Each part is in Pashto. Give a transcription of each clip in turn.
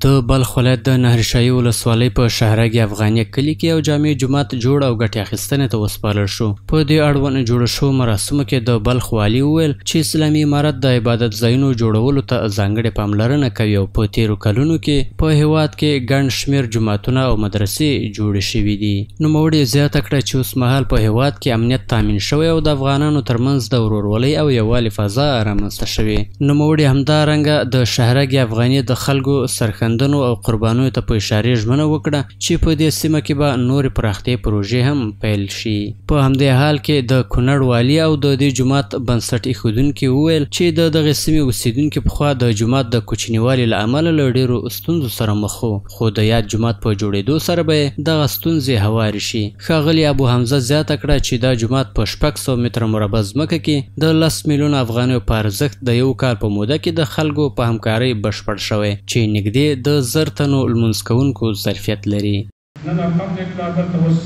د بلخ ولایت د نهرشاهي ولسوالۍ په شهرک افغانیه کلي کې یو جامع جومات جوړ او ګټې اخیستنې ته وسپارل شو. په دې اړوند جوړو شوو مراسمو کې د بلخ والي وویل چې اسلامي امارت د عبادت ځایونو جوړولو ته ځانګړې پاملرنه کوي او په تیرو کلونو کې په هیواد کې ګڼ شمېر جوماتونه او مدرسې جوړې شوي دي. نوموړي زیاته کړه چې اوس مهال په هیواد کې امنیت تامین شوی او د افغانانو ترمنځ د ورورولۍ او یووالي فضا رامنځته شوې. نوموړي همدارنګه د شهرک افغانیه د خلکو سرښندنو او قربانیو ته په اشارې ژمنه وکړه چې په دې سیمه کې به نورې پراختیا پروژې هم پیل شي. په همدې حال کې د کونړ والي او د دې جومات بنسټ ایښودونکي وویل چې د دغې سیمې اوسیدونکي پخوا د جومات د کوچنیوالي له امله له ډېرو ستونزو سره مخ وو، خو د یاد جومات په جوړېدو سره به یې دغه ستونزې هوارې شي. ښاغلي ابو حمزه زیاته کړه چې دا جومات په 600 متره مربع ځمکه کې د 10 میلیونه افغانیو په ارزښت د یو کال په موده کې د خلکو په همکارۍ بشپړ شوی چې نږدې د 1000 تنو لمونځ کوونکو ظرفیت لري. نن الحمدلله دلته اوس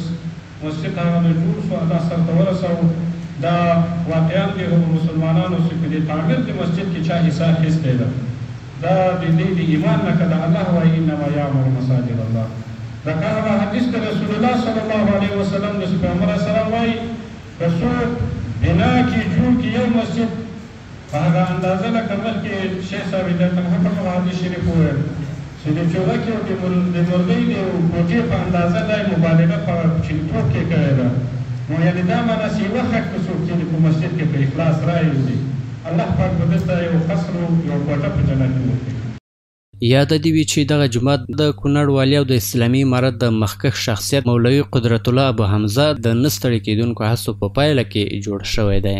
مسجد هغه جوړ شو، دا سرته ورسوو. دا واقعا د هغو مسلمانانو چې په دې تعمیر د مسجد کې چا حصه اخیستې ده، دا د دې د ایمان نه که د الله وایي انما یعمر مساجد الله. لکه هغه حدیث د رسول الله صلی الله علیه وسلم د پیغمبر اسلام وایي که څوک بنا کې جوړ کړي یو مسجد په هغه اندازه لکه مخکې شیخ صاحب درته هم په حدیث شریف وویل چې د چوغکې او د مرغۍ د کوټې په اندازه دا مبالغه په چینتوب کې کړې ده. نو یعنې دا معنه چې یوه خټ که څوک کښېني په مسجد کې په اخلاص رایوځي، الله پاک به دلته یو قصر او یو کوټه په جنت کې وکړي. یاده دې وي چې دغه جومات د کونړ والي او د اسلامي امارت د مخکښ شخصیت مولوي قدرت الله ابو حمزه د نه ستړي کېدونکو هڅو په پایله کې جوړ شوی دی.